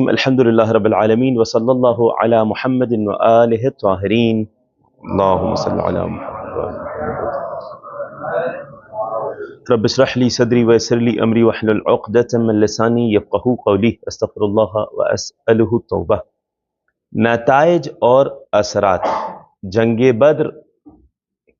الرحیم الحمدللہ رب العالمین وصلی اللہ علی محمد وآلہ الطاہرین اللہم صلی علی محمد رب اشرح لی صدری ویسر لی امری واحلل عقدۃ من لسانی یفقہوا قولی استغفر اللہ واسألہ التوبہ۔ نتائج اور اثرات جنگ بدر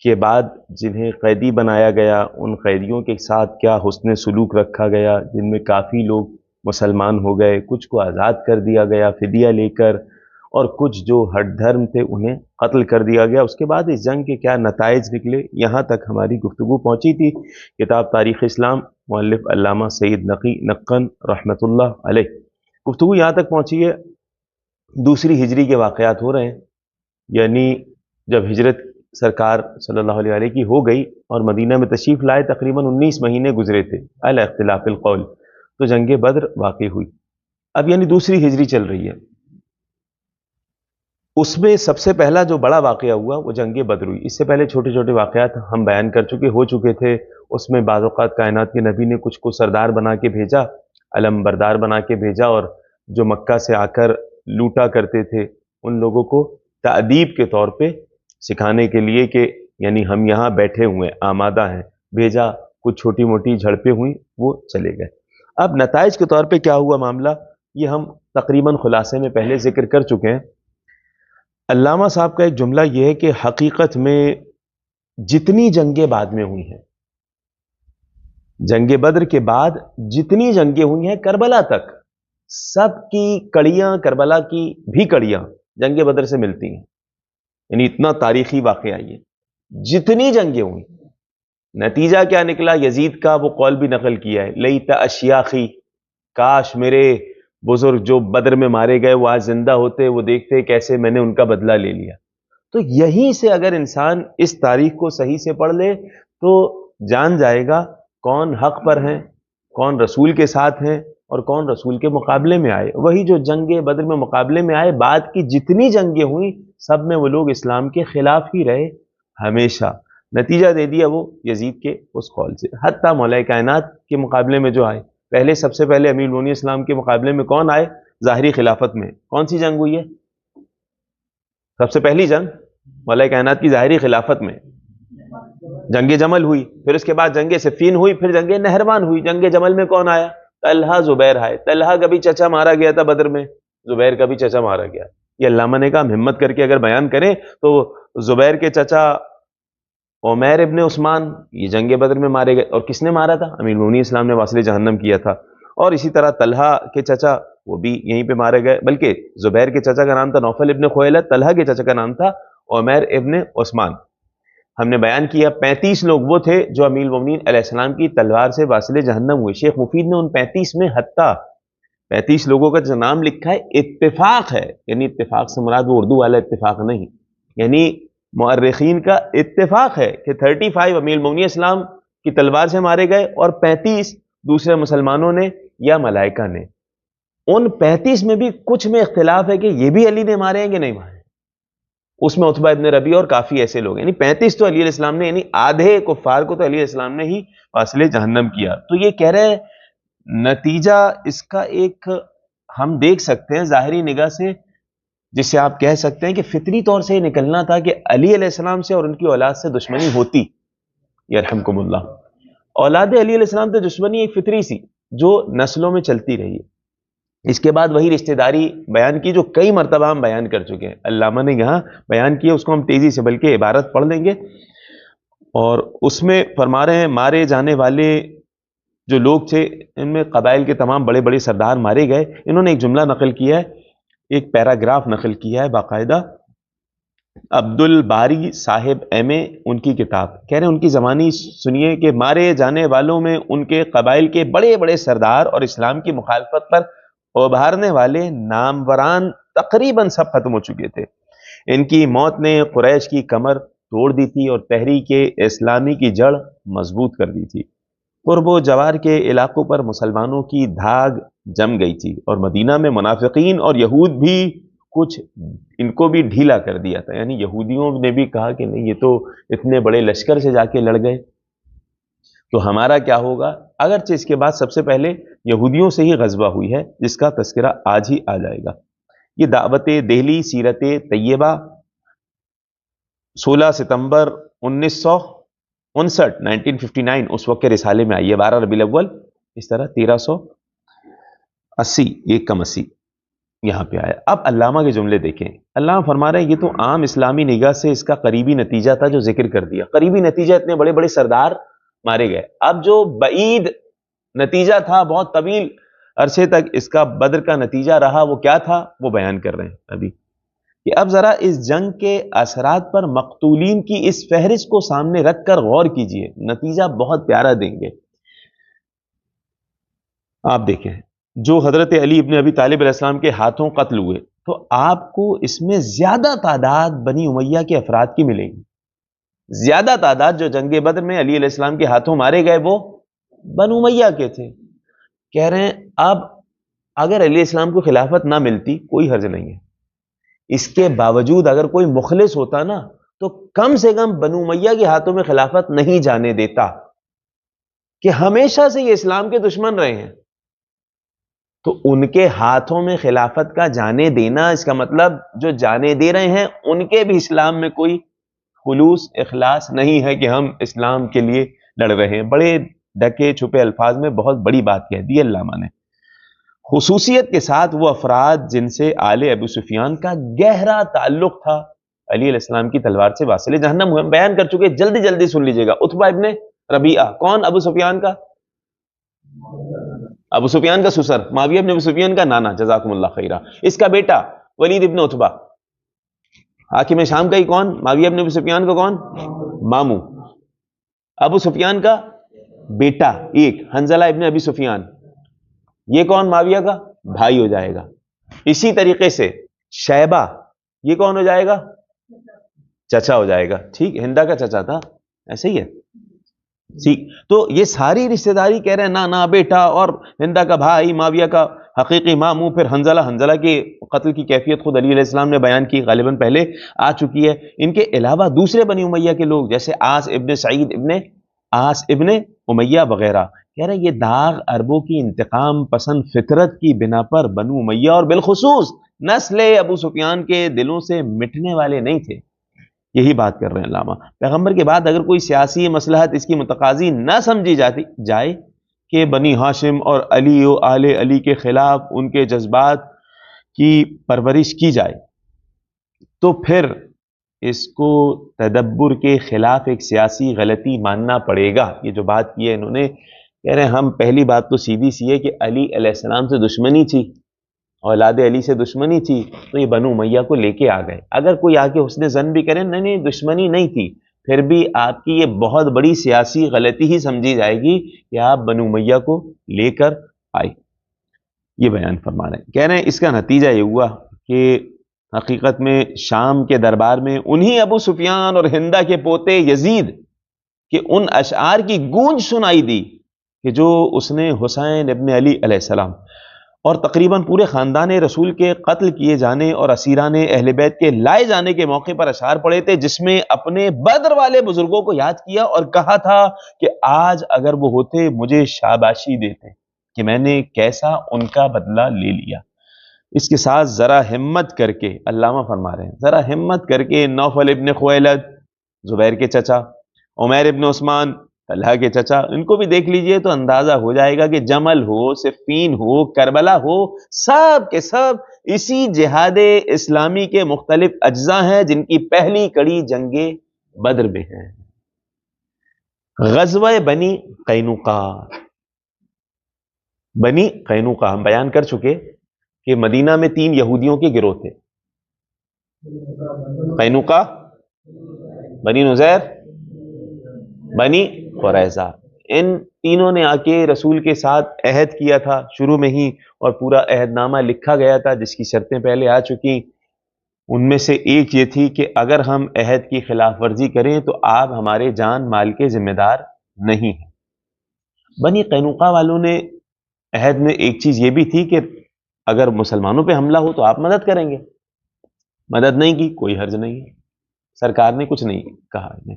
کے بعد جنہیں قیدی بنایا گیا، ان قیدیوں کے ساتھ کیا حسن سلوک رکھا گیا، جن میں کافی لوگ مسلمان ہو گئے، کچھ کو آزاد کر دیا گیا فدیہ لے کر، اور کچھ جو ہٹ دھرم تھے انہیں قتل کر دیا گیا۔ اس کے بعد اس جنگ کے کیا نتائج نکلے، یہاں تک ہماری گفتگو پہنچی تھی۔ کتاب تاریخ اسلام، مؤلف علامہ سید نقی نقن رحمۃ اللہ علیہ، گفتگو یہاں تک پہنچی ہے۔ دوسری ہجری کے واقعات ہو رہے ہیں، یعنی جب ہجرت سرکار صلی اللہ علیہ وآلہ کی ہو گئی اور مدینہ میں تشریف لائے، تقریباً 19 مہینے گزرے تھے علی اختلاف القول، تو جنگ بدر واقع ہوئی۔ اب یعنی دوسری ہجری چل رہی ہے، اس میں سب سے پہلا جو بڑا واقعہ ہوا وہ جنگ بدر ہوئی۔ اس سے پہلے چھوٹے چھوٹے واقعات ہم بیان کر ہو چکے تھے۔ اس میں بعض اوقات کائنات کے نبی نے کچھ کو سردار بنا کے بھیجا، علم بردار بنا کے بھیجا، اور جو مکہ سے آ کر لوٹا کرتے تھے ان لوگوں کو تأدیب کے طور پہ سکھانے کے لیے کہ یعنی ہم یہاں بیٹھے ہوئے آمادہ ہیں، بھیجا۔ کچھ چھوٹی موٹی جھڑپیں ہوئیں، وہ چلے گئے۔ اب نتائج کے طور پہ کیا ہوا معاملہ، یہ ہم تقریباً خلاصے میں پہلے ذکر کر چکے ہیں۔ علامہ صاحب کا ایک جملہ یہ ہے کہ حقیقت میں جتنی جنگیں بعد میں ہوئی ہیں، جنگ بدر کے بعد جتنی جنگیں ہوئی ہیں کربلا تک، سب کی کڑیاں، کربلا کی بھی کڑیاں جنگ بدر سے ملتی ہیں۔ یعنی اتنا تاریخی واقعہ یہ، جتنی جنگیں ہوئی، نتیجہ کیا نکلا، یزید کا وہ قول بھی نقل کیا ہے، لیت اشیاخی، کاش میرے بزرگ جو بدر میں مارے گئے وہ آج زندہ ہوتے، وہ دیکھتے کیسے میں نے ان کا بدلہ لے لیا۔ تو یہیں سے اگر انسان اس تاریخ کو صحیح سے پڑھ لے تو جان جائے گا کون حق پر ہیں، کون رسول کے ساتھ ہیں، اور کون رسول کے مقابلے میں آئے۔ وہی جو جنگ بدر میں مقابلے میں آئے، بعد کی جتنی جنگیں ہوئیں سب میں وہ لوگ اسلام کے خلاف ہی رہے ہمیشہ۔ نتیجہ دے دیا وہ یزید کے اس قول سے۔ حتیٰ مولا کائنات کے مقابلے میں جو آئے، پہلے سب سے پہلے امیر المومنین اسلام کے مقابلے میں کون آئے؟ ظاہری خلافت میں کون سی جنگ ہوئی ہے؟ سب سے پہلی جنگ مولا کائنات کی ظاہری خلافت میں جنگ جمل ہوئی، پھر اس کے بعد جنگ صفین ہوئی، پھر جنگ نہروان ہوئی۔ جنگ جمل میں کون آیا؟ طلحہ زبیر آئے۔ طلحہ کا بھی چچا مارا گیا تھا بدر میں، زبیر کا بھی چچا مارا گیا۔ یہ علامہ نے کہا ہم ہمت کر کے اگر بیان کریں تو زبیر کے چچا عمیر ابن عثمان یہ جنگ بدر میں مارے گئے، اور کس نے مارا تھا؟ امیر المومنین اسلام نے واصل جہنم کیا تھا۔ اور اسی طرح طلحہ کے چچا وہ بھی یہیں پہ مارے گئے، بلکہ زبیر کے چچا کا نام تھا نوفل ابن خویلد، طلحہ کے چچا کا نام تھا عمیر ابن عثمان۔ ہم نے بیان کیا 35 لوگ وہ تھے جو امیر المومنین علیہ السلام کی تلوار سے واصل جہنم ہوئے۔ شیخ مفید نے ان 35 میں حتیٰ 35 لوگوں کا جو نام لکھا ہے اتفاق ہے، یعنی اتفاق سے مراد وہ اردو والا اتفاق نہیں، یعنی مؤرخین کا اتفاق ہے کہ 35 امیر المومنین اسلام کی تلوار سے مارے گئے اور 35 دوسرے مسلمانوں نے یا ملائکہ نے۔ ان 35 میں بھی کچھ میں اختلاف ہے کہ یہ بھی علی نے مارے ہیں کہ نہیں مارے، اس میں عتبہ ابن ربیعہ اور کافی ایسے لوگ، یعنی 35 تو علی علیہ السلام نے، یعنی آدھے کفار کو تو علی علیہ السلام نے ہی واصل جہنم کیا۔ تو یہ کہہ رہے ہیں نتیجہ اس کا ایک ہم دیکھ سکتے ہیں ظاہری نگاہ سے، جسے آپ کہہ سکتے ہیں کہ فطری طور سے یہ نکلنا تھا کہ علی علیہ السلام سے اور ان کی اولاد سے دشمنی ہوتی، یرحمکم اللہ۔ اولاد علی علیہ السلام سے دشمنی ایک فطری سی جو نسلوں میں چلتی رہی ہے۔ اس کے بعد وہی رشتہ داری بیان کی جو کئی مرتبہ ہم بیان کر چکے ہیں، علامہ نے یہاں بیان کیا، اس کو ہم تیزی سے بلکہ عبارت پڑھ لیں گے۔ اور اس میں فرما رہے ہیں مارے جانے والے جو لوگ تھے ان میں قبائل کے تمام بڑے بڑے سردار مارے گئے۔ انہوں نے ایک جملہ نقل کیا ہے، ایک پیراگراف نقل کیا ہے باقاعدہ، عبد الباری صاحب ایم اے ان کی کتاب، کہہ رہے ہیں ان کی زبانی سنیے کہ مارے جانے والوں میں ان کے قبائل کے بڑے بڑے سردار اور اسلام کی مخالفت پر ابھارنے والے ناموران تقریباً سب ختم ہو چکے تھے۔ ان کی موت نے قریش کی کمر توڑ دی تھی اور تحریک اسلامی کی جڑ مضبوط کر دی تھی۔ قرب و جوار کے علاقوں پر مسلمانوں کی دھاگ جم گئی تھی، اور مدینہ میں منافقین اور یہود بھی کچھ ان کو بھی ڈھیلا کر دیا تھا، یعنی یہودیوں نے بھی کہا کہ نہیں یہ تو اتنے بڑے لشکر سے جا کے لڑ گئے۔ تو ہمارا کیا ہوگا؟ اگرچہ اس کے بعد سب سے پہلے یہودیوں سے ہی غزوہ ہوئی ہے جس کا تذکرہ آج ہی آ جائے گا۔ یہ دعوت دہلی سیرت طیبہ 16 ستمبر 1959 1959 اس وقت کے رسالے میں آئی ہے، 12 ربیع الاول، اس طرح 1380 ایک کم 80 یہاں پہ آیا۔ اب علامہ کے جملے دیکھیں، علامہ فرما رہے ہیں یہ تو عام اسلامی نگاہ سے اس کا قریبی نتیجہ تھا جو ذکر کر دیا۔ قریبی نتیجہ اتنے بڑے بڑے سردار مارے گئے، اب جو بعید نتیجہ تھا بہت طویل عرصے تک اس کا بدر کا نتیجہ رہا، وہ کیا تھا وہ بیان کر رہے ہیں ابھی کہ اب ذرا اس جنگ کے اثرات پر مقتولین کی اس فہرست کو سامنے رکھ کر غور کیجئے، نتیجہ بہت پیارا دیں گے۔ آپ دیکھیں جو حضرت علی ابن ابی طالب علیہ السلام کے ہاتھوں قتل ہوئے، تو آپ کو اس میں زیادہ تعداد بنی امیہ کے افراد کی ملے گی۔ زیادہ تعداد جو جنگ بدر میں علی علیہ السلام کے ہاتھوں مارے گئے وہ بنو امیہ کے تھے۔ کہہ رہے ہیں اب اگر علی علیہ السلام کو خلافت نہ ملتی کوئی حرج نہیں ہے، اس کے باوجود اگر کوئی مخلص ہوتا نا تو کم سے کم بنو امیہ کے ہاتھوں میں خلافت نہیں جانے دیتا، کہ ہمیشہ سے یہ اسلام کے دشمن رہے ہیں، تو ان کے ہاتھوں میں خلافت کا جانے دینا، اس کا مطلب جو جانے دے رہے ہیں ان کے بھی اسلام میں کوئی خلوص اخلاص نہیں ہے کہ ہم اسلام کے لیے لڑ رہے ہیں۔ بڑے ڈھکے چھپے الفاظ میں بہت بڑی بات کہہ دی علامہ نے۔ خصوصیت کے ساتھ وہ افراد جن سے آل ابو سفیان کا گہرا تعلق تھا علی علیہ السلام کی تلوار سے واصل جہنم ہوئے، بیان کر چکے، جلدی جلدی سن لیجئے گا۔ عتبہ ابن ربیعہ، کون؟ ابو سفیان کا سسر، معاویہ ابن ابو سفیان کا نانا، جزاکم اللہ خیرہ، اس کا بیٹا ولید ابن عتبہ، حاکم شام کا ہی کون؟ معاویہ ابن ابو سفیان کا کون؟ مامو۔ ابو سفیان کا بیٹا ایک حنظلہ ابن ابی سفیان، یہ کون؟ معاویہ کا بھائی ہو جائے گا۔ اسی طریقے سے شیبہ، یہ کون ہو جائے گا؟ چچا ہو جائے گا، ٹھیک، ہندا کا چچا تھا، ایسے ہی ہے، ٹھیک۔ تو یہ ساری رشتہ داری کہہ رہے ہیں نانا، بیٹا، اور ہندا کا بھائی، معاویہ کا حقیقی ماموں، پھر حنظلہ کے قتل کی کیفیت خود علی علیہ السلام نے بیان کی، غالباً پہلے آ چکی ہے۔ ان کے علاوہ دوسرے بنی امیہ کے لوگ جیسے عاص ابن سعید ابن عاص ابن امیہ وغیرہ، کہہ رہے ہیں یہ داغ عربوں کی انتقام پسند فطرت کی بنا پر بنو امیہ اور بالخصوص نسل ابو سفیان کے دلوں سے مٹنے والے نہیں تھے۔ یہی بات کر رہے ہیں علامہ۔ پیغمبر کے بعد اگر کوئی سیاسی مصلحت اس کی متقاضی نہ سمجھی جائے کہ بنی ہاشم اور علی و آل علی کے خلاف ان کے جذبات کی پرورش کی جائے، تو پھر اس کو تدبر کے خلاف ایک سیاسی غلطی ماننا پڑے گا۔ یہ جو بات کی ہے انہوں نے، کہہ رہے ہیں ہم پہلی بات تو سیدھی سی ہے کہ علی علیہ السلام سے دشمنی تھی، اولاد علی سے دشمنی تھی، تو یہ بنو امیہ کو لے کے آ گئے۔ اگر کوئی آ کے حسن ظن بھی کرے نہیں دشمنی نہیں تھی، پھر بھی آپ کی یہ بہت بڑی سیاسی غلطی ہی سمجھی جائے گی کہ آپ بنو امیہ کو لے کر آئے۔ یہ بیان فرما رہے ہیں، کہہ رہے ہیں اس کا نتیجہ یہ ہوا کہ حقیقت میں شام کے دربار میں انہی ابو سفیان اور ہندا کے پوتے یزید کہ ان اشعار کی گونج سنائی دی کہ جو اس نے حسین ابن علی علیہ السلام اور تقریباً پورے خاندان رسول کے قتل کیے جانے اور اسیران اہل بیت کے لائے جانے کے موقع پر اشعار پڑے تھے، جس میں اپنے بدر والے بزرگوں کو یاد کیا اور کہا تھا کہ آج اگر وہ ہوتے مجھے شاباشی دیتے کہ میں نے کیسا ان کا بدلہ لے لیا۔ اس کے ساتھ ذرا ہمت کر کے علامہ فرما رہے ہیں، ذرا ہمت کر کے نوفل ابن خویلد، زبیر کے چچا، عمیر ابن عثمان، طلحہ کے چچا، ان کو بھی دیکھ لیجئے تو اندازہ ہو جائے گا کہ جمل ہو، صفین ہو، کربلا ہو، سب کے سب اسی جہاد اسلامی کے مختلف اجزاء ہیں جن کی پہلی کڑی جنگ بدر میں ہے۔ غزوہ بنی قینوقا ہم بیان کر چکے کہ مدینہ میں 3 یہودیوں کے گروہ تھے، قینوقا، بنی نذیر، بنی قریظہ۔ ان تینوں نے آ کے رسول کے ساتھ عہد کیا تھا شروع میں ہی، اور پورا عہد نامہ لکھا گیا تھا جس کی شرطیں پہلے آ چکی۔ ان میں سے ایک یہ تھی کہ اگر ہم عہد کی خلاف ورزی کریں تو آپ ہمارے جان مال کے ذمہ دار نہیں ہیں۔ بنی قینوقا والوں نے عہد میں ایک چیز یہ بھی تھی کہ اگر مسلمانوں پہ حملہ ہو تو آپ مدد کریں گے، مدد نہیں کی کوئی حرج نہیں ہے، سرکار نے کچھ نہیں کہا انہیں۔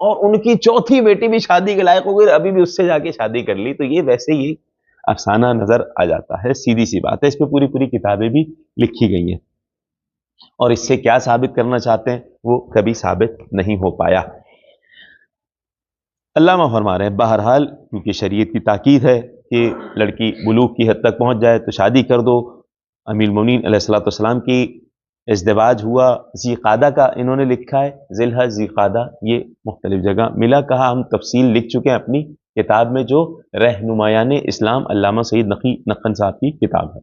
اور ان کی چوتھی بیٹی بھی شادی کے لائق ہو گئی، ابھی بھی اس سے جا کے شادی کر لی. تو یہ ویسے ہی افسانہ نظر آ جاتا ہے، سیدھی سی بات ہے. اس پہ پوری پوری کتابیں بھی لکھی گئی ہیں، اور اس سے کیا ثابت کرنا چاہتے ہیں وہ کبھی ثابت نہیں ہو پایا. علامہ فرما رہے ہیں بہرحال کیونکہ شریعت کی تاکید ہے کہ لڑکی بلوغ کی حد تک پہنچ جائے تو شادی کر دو. امیر المومنین علیہ الصلوۃ والسلام کی ازدواج ہوا ذی قعدہ کا، انہوں نے لکھا ہے ذی الحج ذی قعدہ، یہ مختلف جگہ ملا. کہا ہم تفصیل لکھ چکے ہیں اپنی کتاب میں جو رہنمایان اسلام علامہ سید نقی نقن صاحب کی کتاب ہے.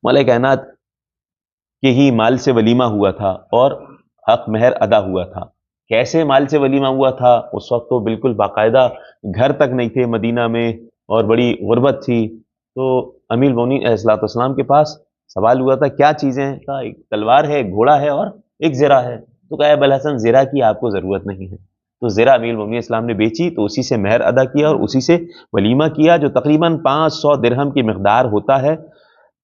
مولا کائنات کے ہی مال سے ولیمہ ہوا تھا اور حق مہر ادا ہوا تھا. کیسے مال سے ولیمہ ہوا تھا؟ اس وقت تو بالکل باقاعدہ گھر تک نہیں تھے مدینہ میں اور بڑی غربت تھی. تو امیر المومنین علیہ الصلوۃ والسلام کے پاس سوال ہوا تھا کیا چیزیں ہیں؟ کہا ایک تلوار ہے، ایک گھوڑا ہے اور ایک زرہ ہے. تو کہا ابو الحسن زرہ کی آپ کو ضرورت نہیں ہے. تو زرہ امیر المومنین اسلام نے بیچی، تو اسی سے مہر ادا کیا اور اسی سے ولیمہ کیا، جو تقریباً 500 درہم کی مقدار ہوتا ہے.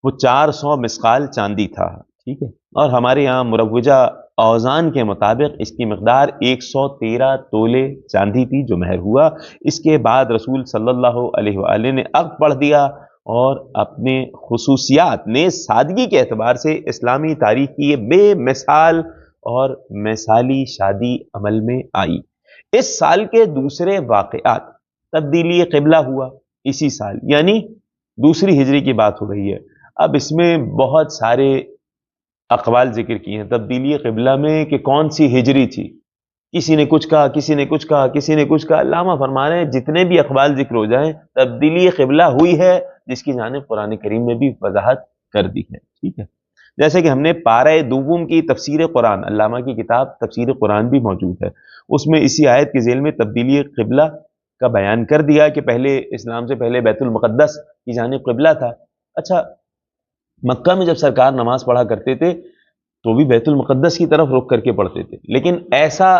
وہ 400 مسقال چاندی تھا. ٹھیک ہے، اور ہمارے یہاں مروجہ اوزان کے مطابق اس کی مقدار 113 تولے چاندی تھی جو مہر ہوا. اس کے بعد رسول صلی اللہ علیہ وآلہ نے عقد پڑھ دیا اور اپنے خصوصیات نے سادگی کے اعتبار سے اسلامی تاریخ کی یہ بے مثال اور مثالی شادی عمل میں آئی. اس سال کے دوسرے واقعات تبدیلی قبلہ ہوا اسی سال، یعنی دوسری ہجری کی بات ہو رہی ہے. اب اس میں بہت سارے اقوال ذکر کی ہیں تبدیلی قبلہ میں کہ کون سی ہجری تھی. کسی نے کچھ کہا، کسی نے کچھ کہا، کسی نے کچھ کہا. علامہ فرما رہے ہیں جتنے بھی اقوال ذکر ہو جائیں تبدیلی قبلہ ہوئی ہے، جس کی جانب قرآن کریم میں بھی وضاحت کر دی ہے. ٹھیک ہے، جیسے کہ ہم نے پارہ دوم کی تفسیر قرآن، علامہ کی کتاب تفسیر قرآن بھی موجود ہے، اس میں اسی آیت کے ذیل میں تبدیلی قبلہ کا بیان کر دیا کہ پہلے اسلام سے پہلے بیت المقدس کی جانب قبلہ تھا. اچھا، مکہ میں جب سرکار نماز پڑھا کرتے تھے تو بھی بیت المقدس کی طرف رخ کر کے پڑھتے تھے، لیکن ایسا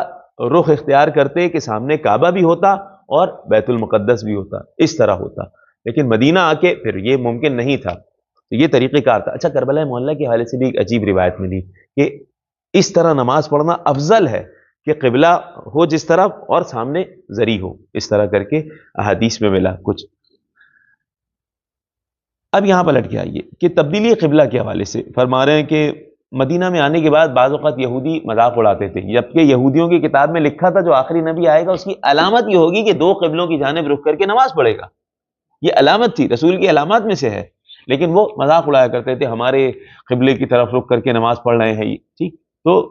رخ اختیار کرتے کہ سامنے کعبہ بھی ہوتا اور بیت المقدس بھی ہوتا، اس طرح ہوتا. لیکن مدینہ آ کے پھر یہ ممکن نہیں تھا، تو یہ طریقہ کار تھا. اچھا، کربلا معلیٰ کے حوالے سے بھی ایک عجیب روایت ملی کہ اس طرح نماز پڑھنا افضل ہے کہ قبلہ ہو جس طرف اور سامنے زری ہو، اس طرح کر کے احادیث میں ملا کچھ. اب یہاں پلٹ کے آئیے کہ تبدیلی قبلہ کے حوالے سے فرما رہے ہیں کہ مدینہ میں آنے کے بعد بعض اوقات یہودی مذاق اڑاتے تھے، جبکہ یہودیوں کی کتاب میں لکھا تھا جو آخری نبی آئے گا اس کی علامت یہ ہوگی کہ 2 قبلوں کی جانب رخ کر کے نماز پڑھے گا. یہ علامت تھی، رسول کی علامات میں سے ہے، لیکن وہ مذاق اڑایا کرتے تھے ہمارے قبلے کی طرف رخ کر کے نماز پڑھ رہے ہیں یہ. ٹھیک، تو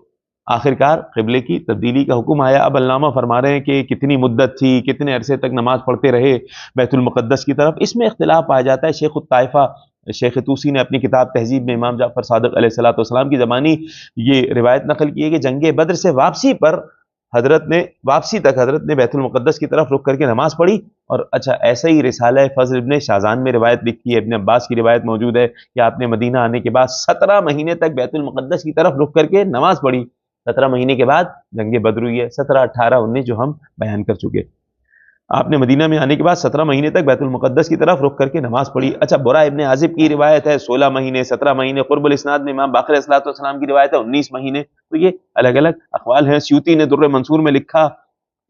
آخرکار قبلے کی تبدیلی کا حکم آیا. اب علامہ فرما رہے ہیں کہ کتنی مدت تھی، کتنے عرصے تک نماز پڑھتے رہے بیت المقدس کی طرف، اس میں اختلاف پایا جاتا ہے. شیخ الطائفہ شیخ توسی نے اپنی کتاب تہذیب میں امام جعفر صادق علیہ الصلوۃ والسلام کی زبانی یہ روایت نقل کی ہے کہ جنگ بدر سے واپسی پر حضرت نے بیت المقدس کی طرف رخ کر کے نماز پڑھی. اور اچھا، ایسا ہی رسالہ فضل ابن شاذان میں روایت لکھی ہے، ابن عباس کی روایت موجود ہے کہ آپ نے مدینہ آنے کے بعد 17 مہینے تک بیت المقدس کی طرف رخ کر کے نماز پڑھی. 17 مہینے کے بعد جنگ بدر ہوئی ہے، 17، 18، 19 جو ہم بیان کر چکے. آپ نے مدینہ میں آنے کے بعد 17 مہینے تک بیت المقدس کی طرف رخ کر کے نماز پڑھی. اچھا، برا ابن عازب کی روایت ہے 16 مہینے، 17 مہینے. قرب الاسناد میں امام باقر علیہ السلام کی روایت ہے 19 مہینے. تو یہ الگ الگ اقوال ہیں. سیوطی نے در منصور میں لکھا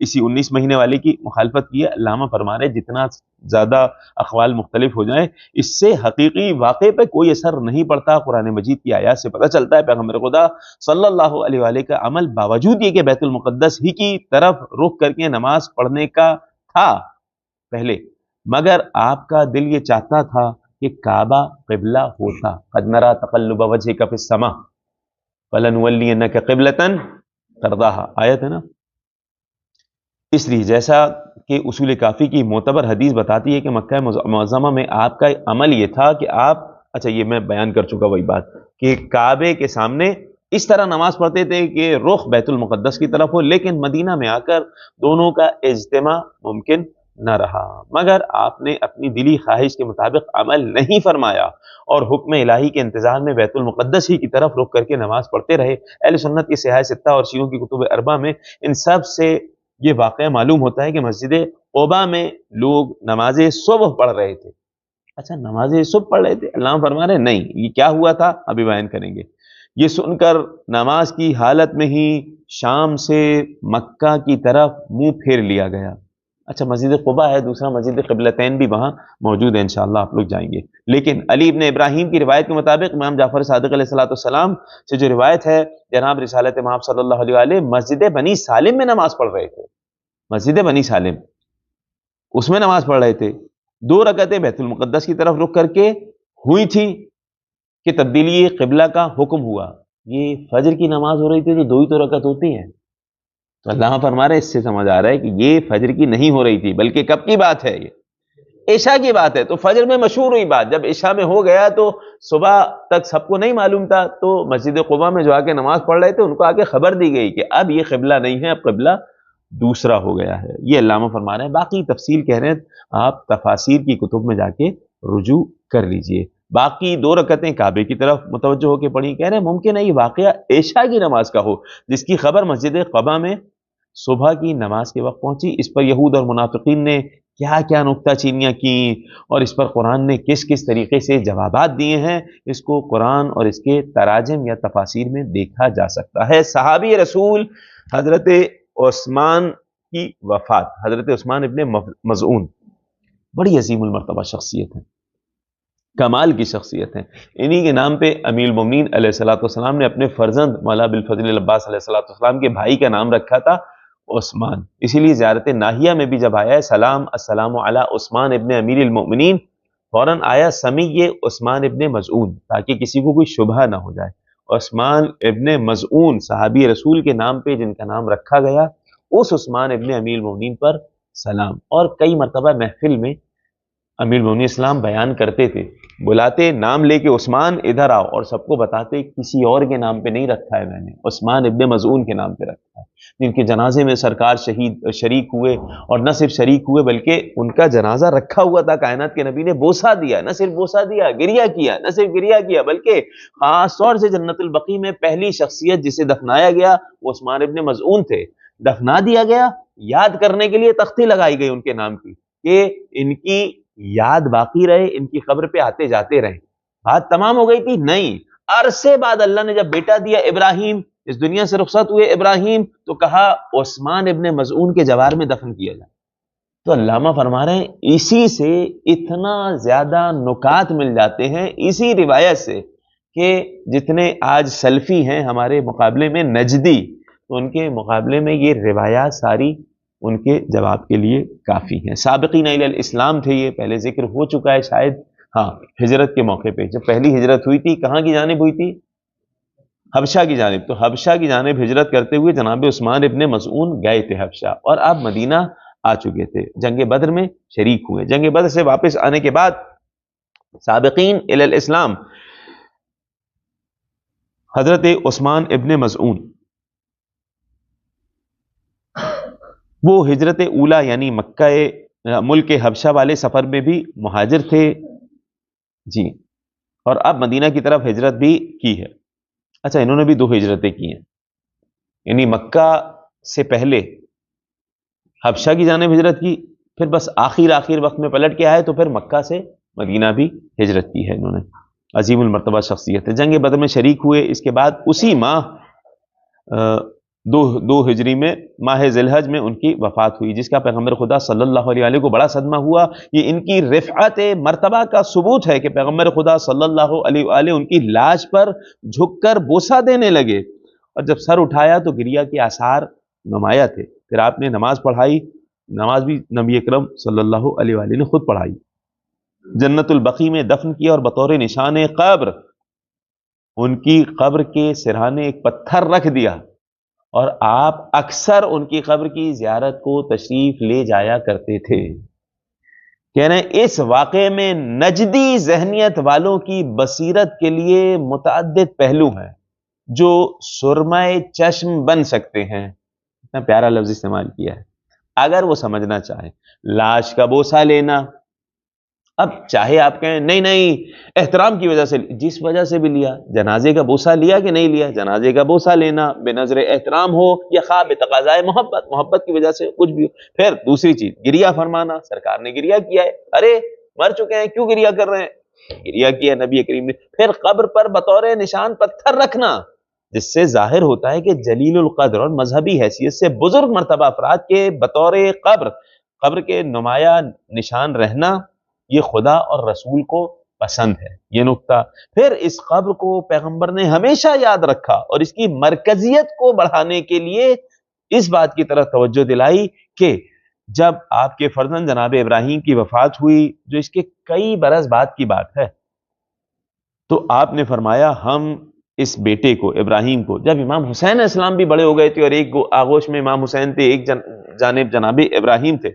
اسی 19 مہینے والے کی مخالفت کی ہے. علامہ فرما رہے جتنا زیادہ اقوال مختلف ہو جائیں اس سے حقیقی واقع پہ کوئی اثر نہیں پڑتا. قرآن مجید کی آیات سے پتہ چلتا ہے پیغمبر خدا صلی اللہ علیہ وآلہ کا عمل باوجود یہ کہ بیت المقدس ہی کی طرف رخ کر کے نماز پڑھنے کا تھا پہلے، مگر آپ کا دل یہ چاہتا تھا کہ کعبہ قبلہ ہوتا. قد نرى تقلب وجهك في السماء فلنولينك قبلة ترضاها، آیت ہے نا. اس لیے جیسا کہ اصول کافی کی معتبر حدیث بتاتی ہے کہ مکہ معظمہ میں آپ کا عمل یہ تھا کہ آپ، اچھا یہ میں بیان کر چکا وہی بات کہ کعبے کے سامنے اس طرح نماز پڑھتے تھے کہ رخ بیت المقدس کی طرف ہو، لیکن مدینہ میں آ کر دونوں کا اجتماع ممکن نہ رہا. مگر آپ نے اپنی دلی خواہش کے مطابق عمل نہیں فرمایا اور حکم الہی کے انتظار میں بیت المقدس ہی کی طرف رخ کر کے نماز پڑھتے رہے. اہل سنت کی صحاح ستہ اور شیعوں کی کتب اربع میں ان سب سے یہ واقعہ معلوم ہوتا ہے کہ مسجد قباء میں لوگ نماز صبح پڑھ رہے تھے. اچھا نماز صبح پڑھ رہے تھے؟ علامہ فرما رہے نہیں، یہ کیا ہوا تھا ابھی بیان کریں گے۔ یہ سن کر نماز کی حالت میں ہی شام سے مکہ کی طرف منہ پھیر لیا گیا۔ اچھا مسجد قباء ہے، دوسرا مسجد قبلتین بھی وہاں موجود ہے، انشاءاللہ آپ لوگ جائیں گے۔ لیکن علی ابن ابراہیم کی روایت کے مطابق امام جعفر صادق علیہ السلام سے جو روایت ہے، جناب رسالت محمد صلی اللہ علیہ وآلہ مسجد بنی سالم میں نماز پڑھ رہے تھے، مسجد بنی سالم اس میں نماز پڑھ رہے تھے۔ 2 رکعتیں بیت المقدس کی طرف رخ کر کے ہوئی تھی کہ تبدیلی قبلہ کا حکم ہوا۔ یہ فجر کی نماز ہو رہی تھی تو 2 ہی تو رکعت ہوتی ہیں، تو اللہ فرما رہے اس سے سمجھ آ رہا ہے کہ یہ فجر کی نہیں ہو رہی تھی، بلکہ کب کی بات ہے؟ یہ عشاء کی بات ہے۔ تو فجر میں مشہور ہوئی بات، جب عشاء میں ہو گیا تو صبح تک سب کو نہیں معلوم تھا، تو مسجد قباء میں جو آ کے نماز پڑھ رہے تھے ان کو آ کے خبر دی گئی کہ اب یہ قبلہ نہیں ہے، اب قبلہ دوسرا ہو گیا ہے۔ یہ علامہ فرما رہے ہیں، باقی تفصیل کہہ رہے ہیں آپ تفاسیر کی کتب میں جا کے رجوع کر لیجئے۔ باقی 2 رکعتیں کعبے کی طرف متوجہ ہو کے پڑھی، کہہ رہے ہیں ممکن ہے یہ واقعہ عشاء کی نماز کا ہو، جس کی خبر مسجد قباء میں صبح کی نماز کے وقت پہنچی۔ اس پر یہود اور منافقین نے کیا کیا نکتہ چینیاں کی اور اس پر قرآن نے کس کس طریقے سے جوابات دیے ہیں، اس کو قرآن اور اس کے تراجم یا تفاسیر میں دیکھا جا سکتا ہے۔ صحابی رسول حضرت عثمان کی وفات، حضرت عثمان ابن مظعون بڑی عظیم المرتبہ شخصیت ہے، کمال کی شخصیت ہے۔ انہی کے نام پہ امیر المومنین علیہ السلام نے اپنے فرزند مولا ابوالفضل العباس علیہ السلام کے بھائی کا نام رکھا تھا عثمان۔ اسی لیے زیارت ناہیہ میں بھی جب آیا ہے سلام السلام علی عثمان ابن امیر المؤمنین، فوراً آیا سمیع عثمان ابن مظعون، تاکہ کسی کو کوئی شبہ نہ ہو جائے۔ عثمان ابن مظعون صحابی رسول کے نام پہ جن کا نام رکھا گیا، اس عثمان ابن امیر المؤمنین پر سلام۔ اور کئی مرتبہ محفل میں امیر المؤمنین اسلام بیان کرتے تھے، بلاتے نام لے کے عثمان ادھر آؤ، اور سب کو بتاتے کسی اور کے نام پہ نہیں رکھا ہے، میں نے عثمان ابن مظعون کے نام پہ رکھا ہے، جن کے جنازے میں سرکار شریک ہوئے، اور نہ صرف شریک ہوئے بلکہ ان کا جنازہ رکھا ہوا تھا، کائنات کے نبی نے بوسہ دیا، نہ صرف بوسہ دیا، گریہ کیا، نہ صرف گریہ کیا بلکہ خاص طور سے جنت البقیع میں پہلی شخصیت جسے دفنایا گیا وہ عثمان ابن مظعون تھے۔ دفنا دیا گیا، یاد کرنے کے لیے تختی لگائی گئی ان کے نام کی کہ ان کی یاد باقی رہے، ان کی قبر پہ آتے جاتے رہیں۔ بات تمام ہو گئی تھی؟ نہیں، عرصے بعد اللہ نے جب بیٹا دیا ابراہیم، اس دنیا سے رخصت ہوئے ابراہیم، تو کہا عثمان ابن مظعون کے جوار میں دفن کیا جائے۔ تو علامہ فرما رہے ہیں اسی سے اتنا زیادہ نکات مل جاتے ہیں، اسی روایت سے، کہ جتنے آج سلفی ہیں ہمارے مقابلے میں نجدی، تو ان کے مقابلے میں یہ روایات ساری ان کے جواب کے لیے کافی ہیں۔ سابقین الی الاسلام تھے، یہ پہلے ذکر ہو چکا ہے شاید، ہاں ہجرت کے موقع پہ جب پہلی ہجرت ہوئی تھی، کہاں کی جانب ہوئی تھی؟ حبشہ کی جانب۔ تو حبشہ کی جانب ہجرت کرتے ہوئے جناب عثمان ابن مظعون گئے تھے حبشہ، اور آپ مدینہ آ چکے تھے، جنگ بدر میں شریک ہوئے۔ جنگ بدر سے واپس آنے کے بعد سابقین الی الاسلام حضرت عثمان ابن مظعون وہ ہجرت اولا یعنی مکہ ملک حبشہ والے سفر میں بھی مہاجر تھے جی، اور اب مدینہ کی طرف ہجرت بھی کی ہے۔ اچھا انہوں نے بھی 2 ہجرتیں کی ہیں، یعنی مکہ سے پہلے حبشہ کی جانب ہجرت کی، پھر بس آخر وقت میں پلٹ کے آئے تو پھر مکہ سے مدینہ بھی ہجرت کی ہے انہوں نے۔ عظیم المرتبہ شخصیت ہے، جنگ بدر میں شریک ہوئے۔ اس کے بعد اسی ماہ 2 ہجری میں ماہ ذی الحج میں ان کی وفات ہوئی، جس کا پیغمبر خدا صلی اللہ علیہ وآلہ کو بڑا صدمہ ہوا۔ یہ ان کی رفعت مرتبہ کا ثبوت ہے کہ پیغمبر خدا صلی اللہ علیہ وآلہ ان کی لاش پر جھک کر بوسہ دینے لگے، اور جب سر اٹھایا تو گریہ کے آثار نمایاں تھے۔ پھر آپ نے نماز پڑھائی، نماز بھی نبی اکرم صلی اللہ علیہ وآلہ نے خود پڑھائی، جنت البقیع میں دفن کیا، اور بطور نشان قبر ان کی قبر کے سرہانے ایک پتھر رکھ دیا، اور آپ اکثر ان کی قبر کی زیارت کو تشریف لے جایا کرتے تھے۔ کہہ رہے ہیں اس واقعے میں نجدی ذہنیت والوں کی بصیرت کے لیے متعدد پہلو ہیں جو سرمہ چشم بن سکتے ہیں۔ اتنا پیارا لفظ استعمال کیا ہے، اگر وہ سمجھنا چاہیں۔ لاش کا بوسہ لینا، اب چاہے آپ کہیں نہیں احترام کی وجہ سے، جس وجہ سے بھی لیا، جنازے کا بوسہ لیا کہ نہیں لیا، جنازے کا بوسہ لینا بے نظر احترام ہو یا خواہ بے تقاضائے محبت کی وجہ سے کچھ بھی ہو۔ پھر دوسری چیز گریہ فرمانا، سرکار نے گریہ کیا ہے، ارے مر چکے ہیں، کیوں گریہ کر رہے ہیں؟ گریہ کیا نبی کریم نے۔ پھر قبر پر بطور نشان پتھر رکھنا، جس سے ظاہر ہوتا ہے کہ جلیل القدر اور مذہبی حیثیت سے بزرگ مرتبہ افراد کے بطور قبر کے نمایاں نشان رہنا یہ خدا اور رسول کو پسند ہے، یہ نقطہ۔ پھر اس قبر کو پیغمبر نے ہمیشہ یاد رکھا اور اس کی مرکزیت کو بڑھانے کے لیے اس بات کی طرف توجہ دلائی کہ جب آپ کے فرزند جناب ابراہیم کی وفات ہوئی، جو اس کے کئی برس بعد کی بات ہے، تو آپ نے فرمایا ہم اس بیٹے کو، ابراہیم کو، جب امام حسین علیہ السلام بھی بڑے ہو گئے تھے اور ایک آغوش میں امام حسین تھے، ایک جانب جناب ابراہیم تھے،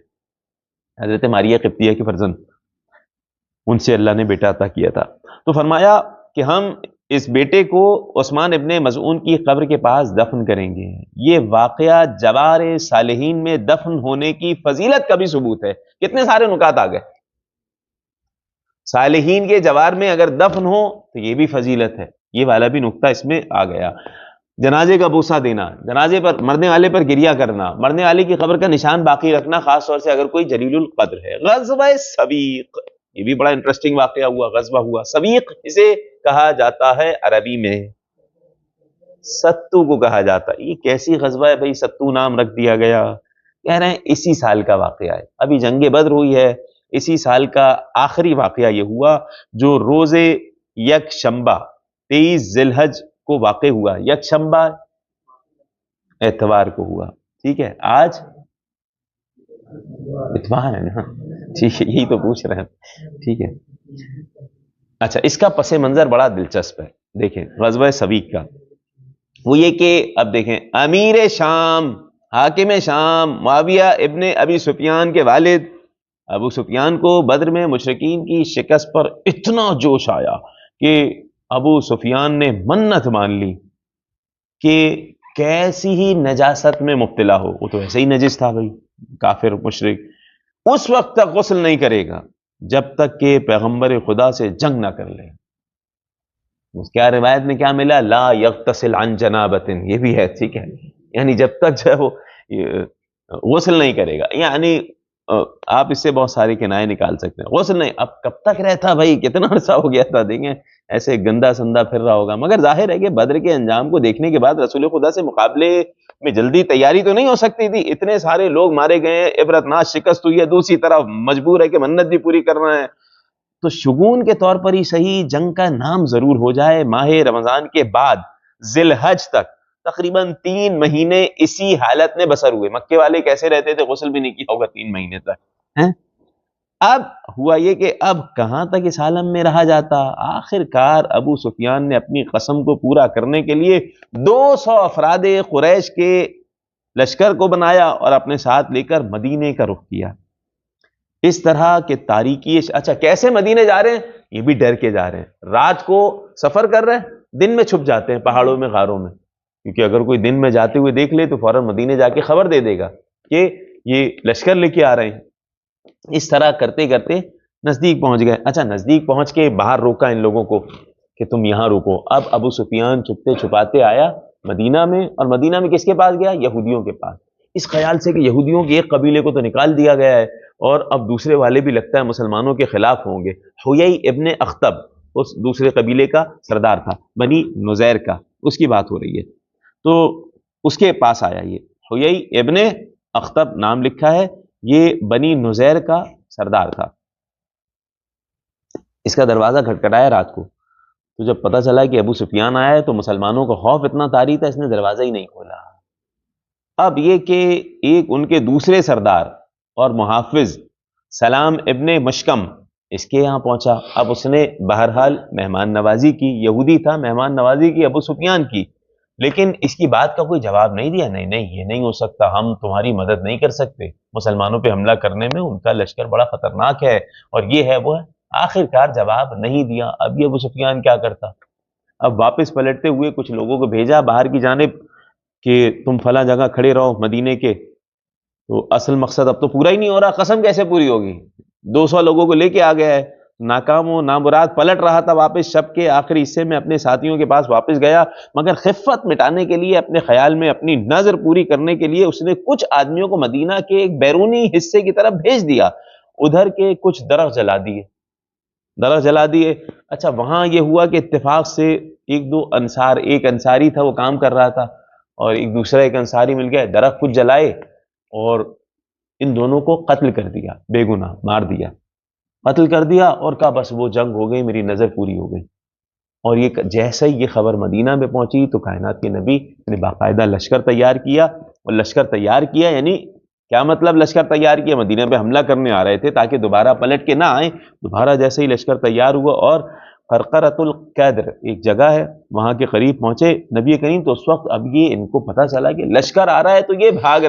حضرت ماریہ قبطیہ کے فرزند، ان سے اللہ نے بیٹا عطا کیا تھا، تو فرمایا کہ ہم اس بیٹے کو عثمان ابن مظعون کی قبر کے پاس دفن کریں گے۔ یہ واقعہ جوار صالحین میں دفن ہونے کی فضیلت کا بھی ثبوت ہے۔ کتنے سارے نکات آ گئے، صالحین کے جوار میں اگر دفن ہو تو یہ بھی فضیلت ہے، یہ والا بھی نقطہ اس میں آ گیا۔ جنازے کا بوسہ دینا، جنازے پر مرنے والے پر گریہ کرنا، مرنے والے کی قبر کا نشان باقی رکھنا، خاص طور سے اگر کوئی جلیل القدر ہے۔ غزوہ سویق، یہ بھی بڑا انٹرسٹنگ واقعہ ہوا، غزوہ ہوا سویق، اسے کہا جاتا ہے عربی میں ستو کو کہا جاتا ہے۔ یہ کیسی غزوہ ہے بھائی، ستو نام رکھ دیا گیا؟ کہہ رہے ہیں اسی سال کا واقعہ ہے، ابھی جنگ بدر ہوئی ہے، اسی سال کا آخری واقعہ یہ ہوا جو روز یکشنبہ 23 ذی الحج کو واقع ہوا۔ یکشنبہ اتوار کو ہوا، ٹھیک ہے، آج اتوار ہے نا، ٹھیک ہے، یہی تو پوچھ رہے ہیں، ٹھیک ہے۔ اچھا، اس کا پس منظر بڑا دلچسپ ہے، دیکھیں غزوہ سویق کا، وہ یہ کہ اب دیکھیں امیر شام، حاکم شام، معاویہ ابن ابی سفیان کے والد ابو سفیان کو بدر میں مشرکین کی شکست پر اتنا جوش آیا کہ ابو سفیان نے منت مان لی کہ کیسی ہی نجاست میں مبتلا ہو، وہ تو ایسے ہی نجس تھا بھائی، کافر مشرک، اس وقت تک غسل نہیں کرے گا جب تک کہ پیغمبر خدا سے جنگ نہ کر لے۔ اس کیا روایت میں کیا ملا؟ لا یغتسل عن جنابت، یہ بھی ہے، ٹھیک ہے، یعنی جب تک جو ہے وہ غسل نہیں کرے گا، یعنی آپ اس سے بہت سارے کنائے نکال سکتے ہیں، غسل نہیں، اب کب تک رہتا بھائی، کتنا عرصہ ہو گیا تھا، دیکھیں ایسے گندا سندا پھر رہا ہوگا، مگر ظاہر ہے کہ بدر کے انجام کو دیکھنے کے بعد رسول خدا سے مقابلے میں جلدی تیاری تو نہیں ہو سکتی تھی، اتنے سارے لوگ مارے گئے ہیں، عبرتناک شکست ہوئی ہے، دوسری طرف مجبور ہے کہ منت بھی پوری کرنا ہے، تو شگون کے طور پر ہی صحیح جنگ کا نام ضرور ہو جائے۔ ماہ رمضان کے بعد ذی الحج تک تقریباً 3 مہینے اسی حالت میں بسر ہوئے۔ مکے والے کیسے رہتے تھے، غسل بھی نہیں کیا ہوگا 3 مہینے تک، ہیں؟ اب ہوا یہ کہ اب کہاں تک اس عالم میں رہا جاتا، آخر کار ابو سفیان نے اپنی قسم کو پورا کرنے کے لیے 200 افراد قریش کے لشکر کو بنایا اور اپنے ساتھ لے کر مدینے کا رخ کیا۔ اس طرح کے تاریکی، اچھا کیسے مدینے جا رہے ہیں؟ یہ بھی ڈر کے جا رہے ہیں، رات کو سفر کر رہے ہیں، دن میں چھپ جاتے ہیں پہاڑوں میں، غاروں میں، کیونکہ اگر کوئی دن میں جاتے ہوئے دیکھ لے تو فوراً مدینے جا کے خبر دے دے گا کہ یہ لشکر لے کے آ رہے ہیں۔ اس طرح کرتے کرتے نزدیک پہنچ گئے۔ اچھا، نزدیک پہنچ کے باہر روکا ان لوگوں کو کہ تم یہاں رکو۔ اب ابو سفیان چھپتے چھپاتے آیا مدینہ میں، اور مدینہ میں کس کے پاس گیا؟ یہودیوں کے پاس، اس خیال سے کہ یہودیوں کے ایک قبیلے کو تو نکال دیا گیا ہے اور اب دوسرے والے بھی لگتا ہے مسلمانوں کے خلاف ہوں گے۔ حیی ابن اخطب اس دوسرے قبیلے کا سردار تھا، بنی نذیر کا، اس کی بات ہو رہی ہے، تو اس کے پاس آیا یہ حیی ابن اخطب نام لکھا ہے، یہ بنی نذیر کا سردار تھا۔ اس کا دروازہ کھٹکھٹایا رات کو، تو جب پتہ چلا کہ ابو سفیان آیا ہے تو مسلمانوں کا خوف اتنا طاری تھا، اس نے دروازہ ہی نہیں کھولا۔ اب یہ کہ ایک ان کے دوسرے سردار اور محافظ سلام ابن مشکم اس کے یہاں پہنچا۔ اب اس نے بہرحال مہمان نوازی کی، یہودی تھا، مہمان نوازی کی ابو سفیان کی، لیکن اس کی بات کا کوئی جواب نہیں دیا، نہیں نہیں یہ نہیں ہو سکتا، ہم تمہاری مدد نہیں کر سکتے، مسلمانوں پہ حملہ کرنے میں ان کا لشکر بڑا خطرناک ہے، اور یہ ہے وہ ہے۔ آخر کار جواب نہیں دیا۔ اب یہ ابو سفیان کیا کرتا؟ اب واپس پلٹتے ہوئے کچھ لوگوں کو بھیجا باہر کی جانب کہ تم فلاں جگہ کھڑے رہو مدینے کے، تو اصل مقصد اب تو پورا ہی نہیں ہو رہا، قسم کیسے پوری ہوگی؟ 200 لوگوں کو لے کے آ گیا ہے، ناکام و نامراد پلٹ رہا تھا، واپس شب کے آخری حصے میں اپنے ساتھیوں کے پاس واپس گیا، مگر خفت مٹانے کے لیے، اپنے خیال میں اپنی نظر پوری کرنے کے لیے اس نے کچھ آدمیوں کو مدینہ کے ایک بیرونی حصے کی طرف بھیج دیا۔ ادھر کے کچھ درخت جلا دیے، درخت جلا دیے۔ اچھا وہاں یہ ہوا کہ اتفاق سے ایک انصاری تھا، وہ کام کر رہا تھا، اور ایک انصاری مل گیا، درخت کچھ جلائے اور ان دونوں کو قتل کر دیا، بے گناہ مار دیا، قتل کر دیا، اور کہا بس وہ جنگ ہو گئی، میری نظر پوری ہو گئی۔ اور یہ جیسے ہی یہ خبر مدینہ میں پہنچی تو کائنات کے نبی نے باقاعدہ لشکر تیار کیا، اور لشکر تیار کیا یعنی کیا مطلب لشکر تیار کیا؟ مدینہ پہ حملہ کرنے آ رہے تھے تاکہ دوبارہ پلٹ کے نہ آئیں۔ دوبارہ جیسے ہی لشکر تیار ہوا اور قرقرۃ القدر ایک جگہ ہے وہاں کے قریب پہنچے نبی کریم، تو اس وقت اب یہ ان کو پتہ چلا کہ لشکر آ رہا ہے، تو یہ بھاگ